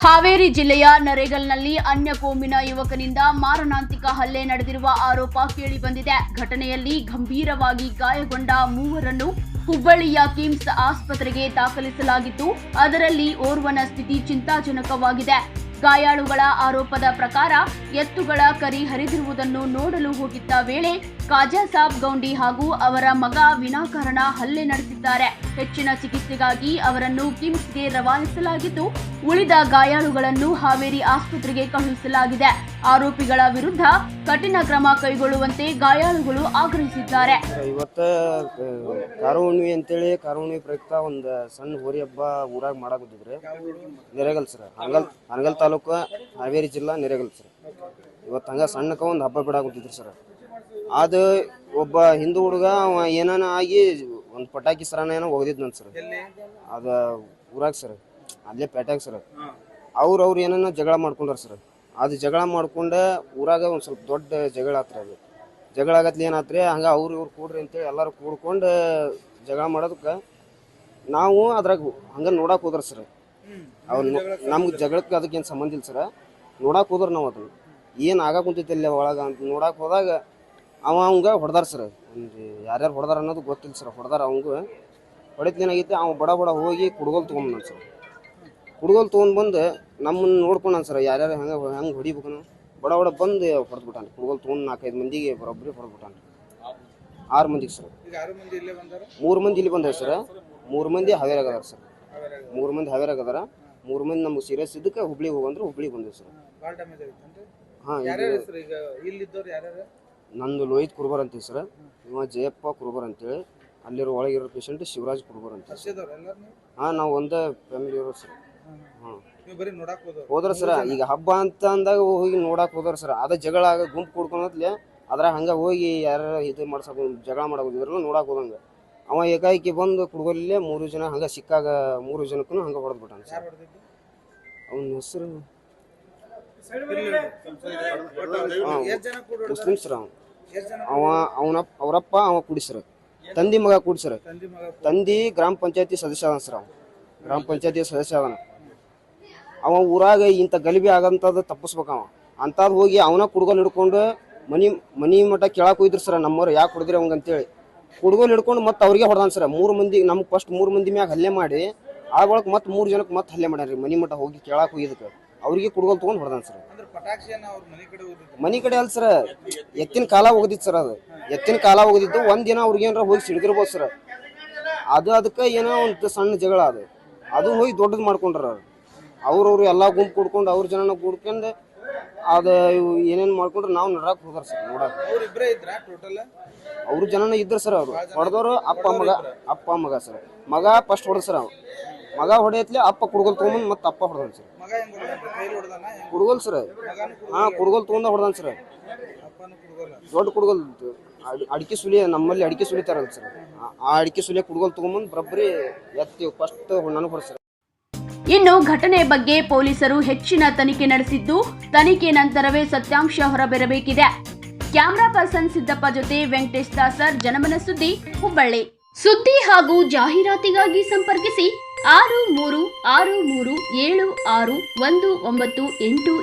ಹಾವೇರಿ ಜಿಲ್ಲೆಯ ನರೇಗಲ್ನಲ್ಲಿ ಅನ್ಯ ಕೋಮಿನ ಯುವಕನಿಂದ ಮಾರಣಾಂತಿಕ ಹಲ್ಲೆ ನಡೆದಿರುವ ಆರೋಪ ಕೇಳಿಬಂದಿದೆ. ಘಟನೆಯಲ್ಲಿ ಗಂಭೀರವಾಗಿ ಗಾಯಗೊಂಡ ಮೂವರನ್ನು ಹುಬ್ಬಳ್ಳಿಯ ಕಿಮ್ಸ್ ಆಸ್ಪತ್ರೆಗೆ ದಾಖಲಿಸಲಾಗಿದ್ದು, ಅದರಲ್ಲಿ ಓರ್ವನ ಸ್ಥಿತಿ ಚಿಂತಾಜನಕವಾಗಿದೆ. ಗಾಯಾಳುಗಳ ಆರೋಪದ ಪ್ರಕಾರ ಎತ್ತುಗಳ ಕರಿ ಹರಿದಿರುವುದನ್ನು ನೋಡಲು ಹೋಗಿದ್ದ ವೇಳೆ ಖಾಜಾಸಾಬ್ ಗೌಂಡಿ ಹಾಗೂ ಅವರ ಮಗ ವಿನಾಕಾರಣ ಹಲ್ಲೆ ನಡೆಸಿದ್ದಾರೆ. ಹೆಚ್ಚಿನ ಚಿಕಿತ್ಸೆಗಾಗಿ ಅವರನ್ನು ಕಿಮ್ಸ್ಗೆ ರವಾನಿಸಲಾಗಿದ್ದು, ಉಳಿದ ಗಾಯಾಳುಗಳನ್ನು ಹಾವೇರಿ ಆಸ್ಪತ್ರೆಗೆ ಕಳುಹಿಸಲಾಗಿದೆ. ಆರೋಪಿಗಳ ವಿರುದ್ಧ ಕಠಿಣ ಕ್ರಮ ಕೈಗೊಳ್ಳುವಂತೆ ಗಾಯಾಳುಗಳು ಆಗ್ರಹಿಸಿದ್ದಾರೆ. ಇವತ್ತು ಕಾರುಹುಣ್ಣಿಮೆ ಅಂತೇಳಿ ಕಾರುಹುಣ್ಣಿಮೆ ಪ್ರಯುಕ್ತ ಒಂದು ಸಣ್ಣ ಹೋರಿ ಹಬ್ಬ ಊರಾಗ ಮಾಡಾಕತ್ತಿದ್ರಿ. ನೆರೆಗಲ್ ಸರ್, ಹನಗಲ್ ತಾಲೂಕು, ಹಾವೇರಿ ಜಿಲ್ಲಾ, ನೆರೆಗಲ್ ಸರ್. ಇವತ್ತು ಹಂಗ ಸಣ್ಣಕ ಒಂದು ಹಬ್ಬ ಬಿಡಾಕತ್ತಿದ್ರಿ ಸರ್. ಅದು ಒಬ್ಬ ಹಿಂದೂ ಹುಡುಗ ಏನಾನ ಆಗಿ ಒಂದು ಪಟಾಕಿ ಸರಾನ ಏನೋ ಒಗದಿದ್ನಂತ ಸರ್. ಅದು ಊರಾಗ ಸರ್, ಅಲ್ಲೇ ಪೇಟ್ಯಾಗ ಸರ್. ಅವ್ರು ಏನಾನ ಜಗಳ ಮಾಡ್ಕೊಂಡ್ರ ಸರ್. ಅದು ಜಗಳ ಮಾಡ್ಕೊಂಡೆ ಊರಾಗ ಒಂದು ಸ್ವಲ್ಪ ದೊಡ್ಡ ಜಗಳ ಆತ್ರಿ. ಅದು ಜಗಳ ಆಗತ್ಲಿ ಏನಾತ್ರಿ, ಹಂಗ ಅವ್ರು ಇವ್ರು ಕೂಡ್ರಿ ಅಂತೇಳಿ ಎಲ್ಲರೂ ಕೂಡ್ಕೊಂಡು ಜಗಳ ಮಾಡೋದಕ್ಕೆ ನಾವು ಅದ್ರಾಗ ಹಂಗ ನೋಡಕ್ ಹೋದ್ರ ಸರ್. ಅವ್ರು ನಮ್ಗೆ ಜಗಳಕ್ಕೆ ಅದಕ್ಕೇನು ಸಂಬಂಧ ಇಲ್ಲ ಸರ್. ನೋಡಕ್ ಹೋದ್ರ ನಾವು ಅದನ್ನ ಏನು ಆಗಾಕ ಕುಂತೈತಿ ಅಲ್ಲಿ ಒಳಗ ಅಂತ ನೋಡಕ್ ಹೋದಾಗ ಅವಂಗ ಹೊಡೆದಾರ ಸರ್. ಒಂದು ಯಾರ್ಯಾರು ಹೊಡೆದಾರ ಅನ್ನೋದು ಗೊತ್ತಿಲ್ಲ ಸರ್. ಹೊಡೆದಾರ ಅವಂಗ ಹೊಡೆತ್ಲಿ ಏನಾಗೈತಿ, ಅವ ಬಡ ಹೋಗಿ ಕುಡ್ಗೋಲ್ ತೊಗೊಂಬಂದ ಸರ್. ಕುಡ್ಗೋಲ್ ತೊಗೊಂಡ್ಬಂದು ನಮ್ಮನ್ನು ನೋಡ್ಕೊಂಡ ಸರ್. ಯಾರ್ಯಾರು ಹೆಂಗೆ ಹೊಡಿಬೇಕು ಬಡ ಬಂದು ಹೊಡೆದ್ಬಿಟ್ಟಾನ. ಕುಡ್ಗೋಲ್ ತೊಗೊಂಡು 4-5 ಮಂದಿಗೆ ಬರೋಬ್ಬರಿ ಹೊಡೆದ್ಬಿಟ್ಟಾನ. 6 ಮಂದಿಗೆ ಸರ್. 3 ಮಂದಿ ಇಲ್ಲಿ ಬಂದಾರ ಸರ್. 3 ಮಂದಿ ಹಾವೇರಾಗ ಅದಾರ ಸರ್. 3 ಮಂದಿ ಹಾವೇರಾಗ ಅದಾರ. 3 ಮಂದಿ ನಮ್ಗೆ ಸೀರಿಯಸ್ ಇದಕ್ಕೆ ಹುಬ್ಳಿಗೆ ಹೋಗಂದ್ರೆ ಹುಬ್ಳಿಗೆ ಬಂದೇವಿ ಸರ್. ಹಾಂ, ನಂದು ಲೋಹಿತ್ ಕುರ್ಬರ್ ಅಂತೀವಿ ಸರ್. ಇವ ಜಯಪ್ಪ ಕುರ್ಬರ್ ಅಂತೇಳಿ. ಅಲ್ಲಿರೋ ಒಳಗಿರೋ ಪೇಷಂಟ್ ಶಿವರಾಜ್ ಕುರ್ಬರ್ ಅಂತ. ಹಾಂ, ನಾವು ಒಂದೇ ಫ್ಯಾಮಿಲಿ ಇರೋ ಸರ್. ಹಾಂ, ಹೋದ್ರ ಸರ. ಈಗ ಹಬ್ಬ ಅಂತ ಅಂದಾಗ ಹೋಗಿ ನೋಡಕ್ ಹೋದ್ರ ಸರ್. ಅದ ಜಗಳ ಗುಂಪು ಕೂಡ್ಕೊಂಡ್ಲೆ ಅದ್ರಾಗ ಹಂಗ ಹೋಗಿ ಯಾರು ಇದು ಮಾಡ್ಸಕ್ ಜಗಳ ಮಾಡೋದಿದ್ರಲ್ಲ ನೋಡಕ್ ಹೋದಂಗ ಅವ ಏಕಾಏಕಿ ಬಂದು ಕುಡ್ಗೋಲೇ 3 ಜನ ಹಂಗ ಸಿಕ್ಕಾಗ 3 ಜನಕ್ಕೂ ಹಂಗ ಹೊಡೆದ್ಬಿಟ್ಟಾನ ಸರ್. ಅವನ ಹೆಸರು ಮುಸ್ಲಿಂ ಸರ್. ಅವರಪ್ಪ ಅವ ಕುಡಿಸ್ರ. ತಂದಿ ಮಗ ಕುಡಿಸ್ರ. ತಂದಿ ಗ್ರಾಮ ಪಂಚಾಯತಿ ಸದಸ್ಯ ಅದಾನ ಸರ್. ಗ್ರಾಮ ಪಂಚಾಯತಿ ಸದಸ್ಯ ಅದಾನ. ಅವ ಊರಾಗ ಇಂಥ ಗಲಿಬಿ ಆಗಂತದ್ದು ತಪ್ಪಿಸ್ಬೇಕ. ಅವ ಅಂಥದ್ದು ಹೋಗಿ ಅವನ ಕುಡ್ಗೋಲ್ ಹಿಡ್ಕೊಂಡು ಮನಿ ಮಠ ಕೇಳಕ್ಕೆ ಹೋಗಿದ್ರು ಸರ್. ನಮ್ಮವ್ರು ಯಾಕೆ ಹೊಡೆದ್ರಿ ಅವಂಗ ಅಂತೇಳಿ ಕುಡ್ಗೋಲ್ ಹಿಡ್ಕೊಂಡು ಮತ್ತೆ ಅವ್ರಿಗೆ ಹೊಡೆದಾನ ಸರ್. 3 ಮಂದಿ ನಮ್ಗೆ ಫಸ್ಟ್ 3 ಮಂದಿ ಮ್ಯಾಗ ಹಲ್ಲೆ ಮಾಡಿ ಆ ಒಳಗೆ ಮತ್ತೆ 3 ಜನಕ್ಕೆ ಮತ್ತೆ ಹಲ್ಲೆ ಮಾಡ್ಯಾರ. ಮನಿ ಮಠ ಹೋಗಿ ಕೇಳಕ್ಕೆ ಹೋಗಿದ್ದಕ್ಕೆ ಅವ್ರಿಗೆ ಕುಡ್ಗೋಲ್ ತೊಗೊಂಡು ಹೊಡೆದಾನ ಸರ್. ಮನಿ ಕಡೆ ಅಲ್ಲ ಸರ್, ಎತ್ತಿನ ಕಾಲ ಹೋಗದಿತ್ತು ಸರ್. ಅದು ಎತ್ತಿನ ಕಾಲ ಹೋಗದಿದ್ದು ಒಂದಿನ ಅವ್ರಿಗೆ ಏನಾರ ಹೋಗಿ ಸಿಡಿದಿರ್ಬೋದು ಸರ್. ಅದಕ್ಕೆ ಏನೋ ಒಂದು ಸಣ್ಣ ಜಗಳ ಅದು ಹೋಗಿ ದೊಡ್ಡದು ಮಾಡ್ಕೊಂಡ್ರ. ಅವ್ರವ್ರು ಎಲ್ಲ ಗುಂಪು ಕೂಡ್ಕೊಂಡು ಅವ್ರ ಜನನ ಕೂಡ್ಕೊಂಡು ಅದು ಏನೇನು ಮಾಡ್ಕೊಂಡ್ರೆ ನಾವು ನಡಕ್ ಹೋದಾರ ಸರ್. ನೋಡಕ್ ಅವ್ರ ಜನನ ಇದ್ರು ಸರ್. ಅವ್ರು ಹೊಡೆದವ್ರು ಅಪ್ಪ ಮಗ ಸರ್. ಮಗ ಫಸ್ಟ್ ಹೊಡೆದ ಸರ್. ಮಗ ಹೊಡೆಯತ್ಲೆ ಅಪ್ಪ ಕುಡ್ಗೋಲ್ ತೊಗೊಂಬಂದು ಮತ್ತೆ ಅಪ್ಪ ಹೊಡೆದಾನ ಸರ್. ಕುಡ್ಗೋಲ್ ಸರ್. ಹಾಂ, ಕುಡ್ಗೋಲ್ ತೊಗೊಂಡ ಹೊಡೆದಾನ ಸರ್. ದೊಡ್ಡ ಕುಡ್ಗೋಲ್ ಅಡಿಕೆ ಸುಲಿ, ನಮ್ಮಲ್ಲಿ ಅಡಿಕೆ ಸುಲಿತಾರಲ್ಲ ಸರ್. ಆ ಅಡಿಕೆ ಸುಲಿಯ ಕುಡ್ಗೋಲ್ ತೊಗೊಂಬಂದು ಬರಬ್ಬರಿ ಎತ್ತಿ ಫಸ್ಟ್ ನನಗೆ ಹೊಡೆದ ಸರ್. ಇನ್ನು ಘಟನೆ ಬಗ್ಗೆ ಪೊಲೀಸರು ಹೆಚ್ಚಿನ ತನಿಖೆ ನಡೆಸಿದ್ದು, ತನಿಖೆ ನಂತರವೇ ಸತ್ಯಾಂಶ ಹೊರಬರಬೇಕಿದೆ. ಕ್ಯಾಮರಾ ಪರ್ಸನ್ ಸಿದ್ದಪ್ಪ ಜೊತೆ ವೆಂಕಟೇಶ್ ದಾಸರ್, ಜನಮನ ಸುದ್ದಿ, ಹುಬ್ಬಳ್ಳಿ. ಸುದ್ದಿ ಹಾಗೂ ಜಾಹೀರಾತಿಗಾಗಿ ಸಂಪರ್ಕಿಸಿ 6363761998.